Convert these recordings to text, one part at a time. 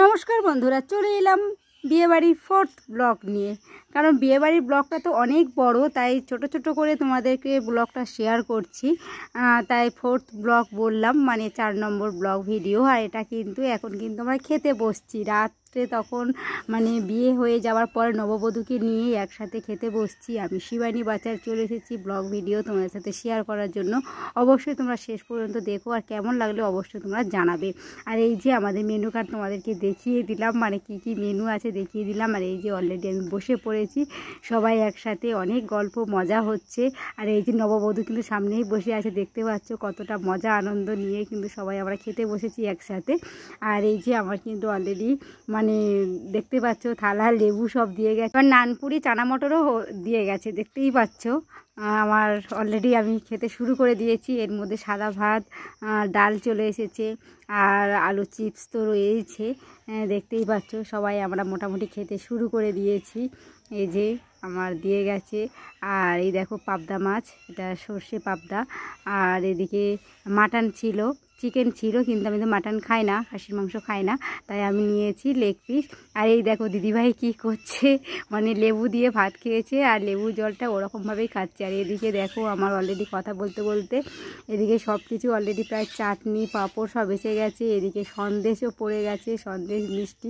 নমস্কার বন্ধুরা, চলে এলাম বিয়েবাড়ির ফোর্থ ব্লগ নিয়ে। কারণ বিয়েবাড়ির ব্লগটা তো অনেক বড়, তাই ছোট ছোট করে তোমাদেরকে ব্লগটা শেয়ার করছি। তাই ফোর্থ ব্লগ বললাম, মানে 4 নম্বর ব্লগ ভিডিও। আর এটা কিন্তু এখন কিন্তু আমরা খেতে বসছি রাত্রে। তখন মানে বিয়ে হয়ে যাওয়ার পর নববধূকে নিয়ে একসাথে খেতে বসছি। আমি শিবানী বাজার চলে এসেছি ব্লগ ভিডিও তোমাদের সাথে শেয়ার করার জন্য। অবশ্যই তোমরা শেষ পর্যন্ত দেখো, আর কেমন লাগলে অবশ্যই তোমরা জানাবে। আর এই যে আমাদের মেনু কার্ড তোমাদেরকে দেখিয়ে দিলাম, মানে কি কি মেনু আছে দেখিয়ে দিলাম। আর এই যে অলরেডি আমি বসে পড়েছি, সবাই একসাথে অনেক গল্প মজা হচ্ছে। আর এই যে নববধূ কিন্তু সামনেই বসে আছে, দেখতে পাচ্ছ কতটা মজা আনন্দ নিয়ে কিন্তু সবাই আমরা খেতে বসেছি একসাথে। আর এই যে আমার কিন্তু অলরেডি মানে দেখতে পাচ্ছ থালা লেবু সব দিয়ে গেছে, আর নানপুরি চানা মটরও দিয়ে গেছে, দেখতেই পাচ্ছ। আমার অলরেডি আমি খেতে শুরু করে দিয়েছি। এর মধ্যে সাদা ভাত, ডাল চলে এসেছে, আর আলু চিপস তো রয়েছে, দেখতেই পাচ্ছ। সবাই আমরা মোটামুটি খেতে শুরু করে দিয়েছি। এই যে আমার দিয়ে গেছে। আর এই দেখো পাবদা মাছ, এটা সর্ষে পাবদা। আর এদিকে মাটন ছিল, চিকেন ছিল, কিন্তু আমি তো মাটন খাই না, খাসির মাংস খাই না, তাই আমি নিয়েছি লেগ পিস। আর এই দেখো দিদিভাই কি করছে, মানে লেবু দিয়ে ভাত খেয়েছে আর লেবু জলটা ওরকমভাবেই খাচ্ছে। আর এদিকে দেখো আমার অলরেডি কথা বলতে বলতে এদিকে সব কিছু অলরেডি প্রায় চাটনি পাঁপড় সব এসে গেছে। এদিকে সন্দেশও পড়ে গেছে, সন্দেশ মিষ্টি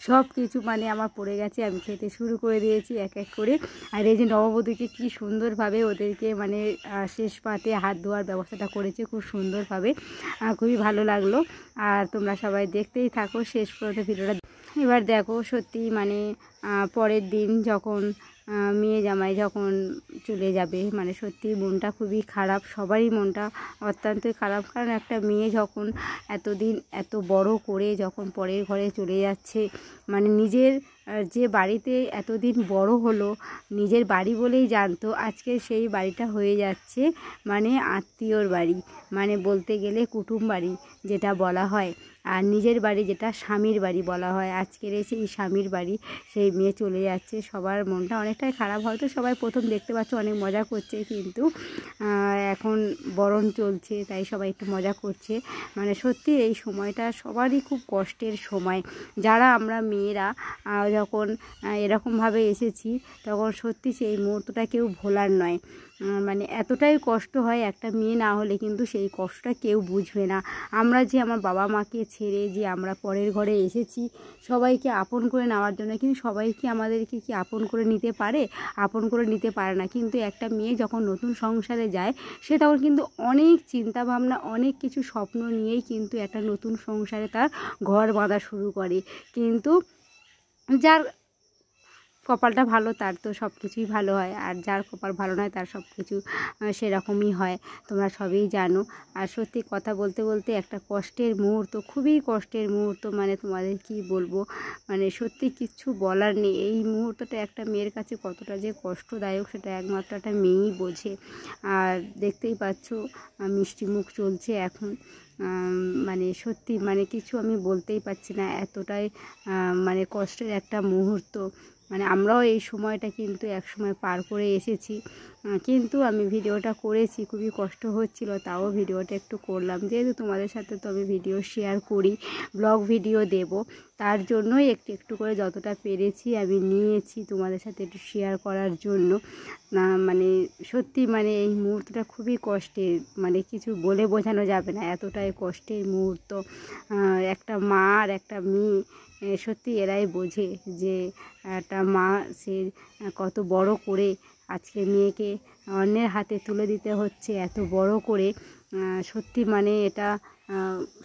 সব কিছু মানে আমার পড়ে গেছে। আমি খেতে শুরু করে দিয়েছি এক এক করে। আর এই যে নববধূকে কি সুন্দরভাবে ওদেরকে মানে শেষ পাতে হাত ধোয়ার ব্যবস্থাটা করেছে, খুব সুন্দরভাবে, খুবই ভালো লাগলো। আর তোমরা সবাই দেখতেই থাকো শেষ পর্যন্ত ভিডিওটা। এবার দেখো সত্যি মানে পরের দিন যখন মেয়ে জামাই যখন চলে যাবে, মানে সত্যি মনটা খুবই খারাপ, সবারই মনটা অত্যন্তই খারাপ। কারণ একটা মেয়ে যখন এতদিন এত বড় করে যখন পরের ঘরে চলে যাচ্ছে, মানে নিজের যে বাড়িতে এতদিন বড় হলো, নিজের বাড়ি বলেই জানতো, আজকে সেই বাড়িটা হয়ে যাচ্ছে মানে আত্মীয়র বাড়ি, মানে বলতে গেলে কুটুম বাড়ি যেটা বলা হয়। আর নিজের বাড়ি যেটা স্বামীর বাড়ি বলা হয়, আজকের সেই স্বামীর বাড়ি সেই মেয়ে চলে যাচ্ছে। সবার মনটা অনেকটাই খারাপ। হয়তো সবাই প্রথম দেখতে পাচ্ছে অনেক মজা করছে, কিন্তু এখন বরণ চলছে তাই সবাই একটু মজা করছে। মানে সত্যি এই সময়টা সবারই খুব কষ্টের সময়। যারা আমরা মেয়েরা যখন এরকমভাবে এসেছি, তখন সত্যি সেই মুহূর্তটা কেউ ভোলার নয়। মানে এতটাই কষ্ট হয়, একটা মেয়ে না হলে কিন্তু সেই কষ্টটা কেউ বুঝবে না। আমরা যে আমার বাবা মাকে ছেড়ে যে আমরা পরের ঘরে এসেছি সবাইকে আপন করে নেওয়ার জন্য, কিন্তু সবাই কি আমাদেরকে কি আপন করে নিতে পারে? আপন করে নিতে পারে না। কিন্তু একটা মেয়ে যখন নতুন সংসারে যায়, সে তখন কিন্তু অনেক চিন্তা ভাবনা, অনেক কিছু স্বপ্ন নিয়েই কিন্তু একটা নতুন সংসারে তার ঘর বাঁধা শুরু করে। কিন্তু যার কপালটা ভালো তার তো সব কিছুই ভালো হয়, আর যার কপাল ভালো নয় তার সব কিছু সেরকমই হয়, তোমরা সবই জানো। আর সত্যি কথা বলতে বলতে একটা কষ্টের মুহূর্ত, খুবই কষ্টের মুহূর্ত, মানে তোমাদের কি বলবো, মানে সত্যি কিচ্ছু বলার নেই। এই মুহূর্তটা একটা মেয়ের কাছে কতটা যে কষ্টদায়ক সেটা একমাত্র একটা মেয়েই বোঝে। আর দেখতেই পাচ্ছ মিষ্টি মুখ চলছে এখন। মানে সত্যি মানে কিছু আমি বলতেই পারছি না, এতটাই মানে কষ্টের একটা মুহূর্ত। মানে আমরাও এই সময়টা কিন্তু এক সময় পার করে এসেছি, কিন্তু আমি ভিডিওটা করেছি, খুবই কষ্ট হচ্ছিল, তাও ভিডিওটা একটু করলাম। যেহেতু তোমাদের সাথে তো আমি ভিডিও শেয়ার করি, ব্লগ ভিডিও দেব, তার জন্যই একটু একটু করে যতটা পেরেছি আমি নিয়েছি তোমাদের সাথে একটু শেয়ার করার জন্য। মানে সত্যি মানে এই মুহূর্তটা খুবই কষ্টের, মানে কিছু বলে বোঝানো যাবে না, এতটাই কষ্টের মুহূর্ত। একটা মা আর একটা মেয়ে সত্যি এরাই বোঝে যে একটা মা সে কত বড় করে আজকে মেয়েকে অন্যের হাতে তুলে দিতে হচ্ছে এত বড় করে। সত্যি মানে এটা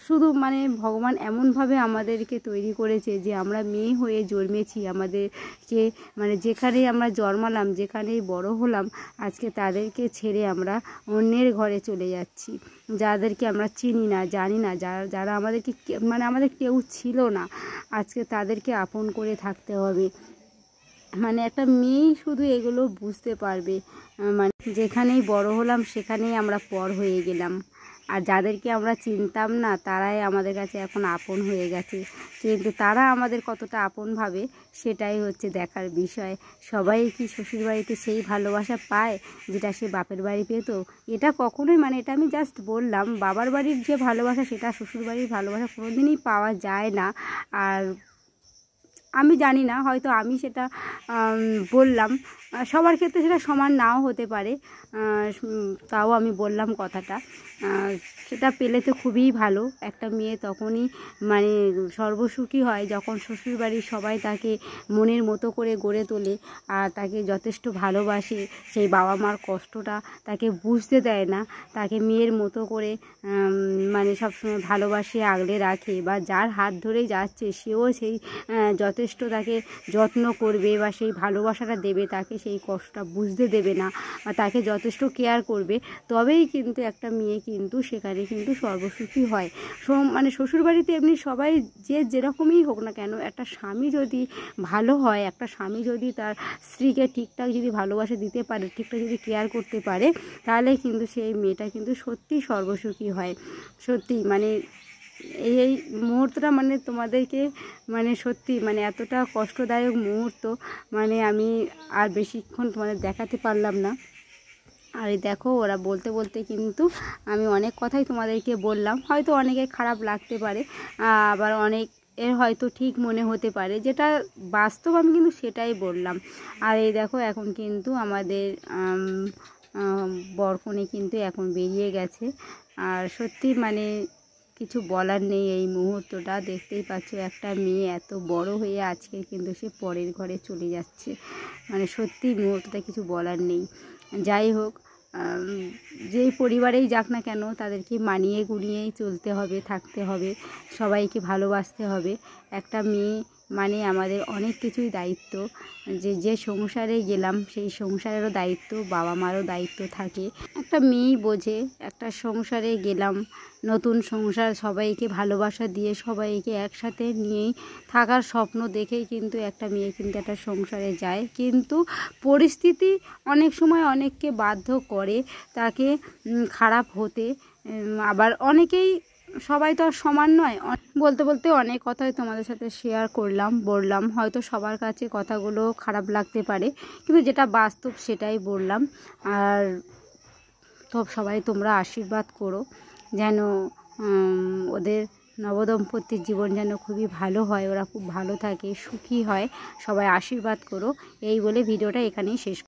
শুধু মানে ভগবান এমনভাবে আমাদেরকে তৈরি করেছে যে আমরা মেয়ে হয়ে জন্মেছি, আমাদেরকে মানে যেখানেই আমরা জন্মালাম, যেখানেই বড় হলাম, আজকে তাদেরকে ছেড়ে আমরা অন্যের ঘরে চলে যাচ্ছি, যাদেরকে আমরা চিনি না, জানি না, যারা আমাদেরকে মানে আমাদের কেউ ছিল না, আজকে তাদেরকে আপন করে থাকতে হবে। মানে একটা মেয়েই শুধু এগুলো বুঝতে পারবে। মানে যেখানেই বড় হলাম সেখানেই আমরা পর হয়ে গেলাম, আর যাদেরকে আমরা চিনতাম না তারাই আমাদের কাছে এখন আপন হয়ে গেছে। কিন্তু তারা আমাদের কতটা আপন ভাবে সেটাই হচ্ছে দেখার বিষয়। সবাই কি শ্বশুরবাড়িতে সেই ভালোবাসা পায় যেটা সে বাপের বাড়ি পেত? এটা কখনোই, মানে এটা আমি জাস্ট বললাম, বাবার বাড়ির যে ভালোবাসা সেটা শ্বশুরবাড়ির ভালোবাসা কোনোদিনই পাওয়া যায় না। আর আমি জানি না, হয়তো আমি সেটা বললাম, সবার ক্ষেত্রে সেটা সমান নাও হতে পারে, তাও আমি বললাম কথাটা। সেটা পেলে তো খুবই ভালো। একটা মেয়ে তখনই মানে সর্বসুখী হয় যখন শ্বশুরবাড়ির সবাই তাকে মনের মতো করে গড়ে তোলে আর তাকে যথেষ্ট ভালোবাসে। সেই বাবা মার কষ্টটা তাকে বুঝতে দেয় না, তাকে মেয়ের মতো করে মানে সবসময় ভালোবাসে, আগলে রাখে, বা যার হাত ধরেই যাচ্ছে সেও সেই যথেষ্ট তাকে যত্ন করবে বা সেই ভালোবাসাটা দেবে, তাকে সেই কষ্টটা বুঝতে দেবে না, বা তাকে যথেষ্ট কেয়ার করবে। তবেই কিন্তু একটা মেয়ে কিন্তু সেখানে কিন্তু সর্বসুখী হয়। মানে শ্বশুরবাড়িতে এমনি সবাই যে যেরকমই হোক না কেন, একটা স্বামী যদি ভালো হয়, একটা স্বামী যদি তার স্ত্রীকে ঠিকঠাক যদি ভালোবাসা দিতে পারে, ঠিকঠাক যদি কেয়ার করতে পারে, তাহলে কিন্তু সেই মেয়েটা কিন্তু সত্যি সর্বসুখী হয়। সত্যি মানে এই মুহূর্তটা মানে তোমাদেরকে মানে সত্যি মানে এতটা কষ্টদায়ক মুহূর্ত, মানে আমি আর বেশিক্ষণ তোমাদের দেখাতে পারলাম না। আর এই দেখো ওরা বলতে বলতে কিন্তু আমি অনেক কথাই তোমাদেরকে বললাম, হয়তো অনেকের খারাপ লাগতে পারে, আবার অনেক এর হয়তো ঠিক মনে হতে পারে, যেটা বাস্তব আমি কিন্তু সেটাই বললাম। আর এই দেখো এখন কিন্তু আমাদের বরকনে কিন্তু এখন বেরিয়ে গেছে। আর সত্যি মানে কিছু বলার নেই, এই মুহূর্তটা দেখতেই পাচ্ছ, একটা মেয়ে এত বড় হয়ে আজকে কিন্তু সে পরের ঘরে চলে যাচ্ছে, মানে সত্যি মুহূর্তটা কিছু বলার নেই। যাই হোক, যেই পরিবারেই যাক না কেন তাদেরকে মানিয়ে গুনিয়েই চলতে হবে, থাকতে হবে, সবাইকে ভালোবাসতে হবে। একটা মেয়ে মানে আমাদের অনেক কিছুই দায়িত্ব, যে সংসারে গেলাম সেই সংসারেরও দায়িত্ব, বাবা মারও দায়িত্ব থাকে। একটা মেয়েই বোঝে একটা সংসারে গেলাম, নতুন সংসার, সবাইকে ভালোবাসা দিয়ে সবাইকে একসাথে নিয়েই থাকার স্বপ্ন দেখেই কিন্তু একটা মেয়ে কিন্তু একটা সংসারে যায়। কিন্তু পরিস্থিতি অনেক সময় অনেককে বাধ্য করে তাকে খারাপ হতে, আবার অনেকেই, সবাই তো আর সমান নয়। বলতে বলতে অনেক কথাই তোমাদের সাথে শেয়ার করলাম, বললাম, হয়তো সবার কাছে কথাগুলো খারাপ লাগতে পারে, কিন্তু যেটা বাস্তব সেটাই বললাম। আর সবাই তোমরা আশীর্বাদ করো যেন ওদের নবদম্পতির জীবন যেন খুবই ভালো হয়, ওরা খুব ভালো থাকে, সুখী হয়, সবাই আশীর্বাদ করো। এই বলে ভিডিওটা এখানেই শেষ।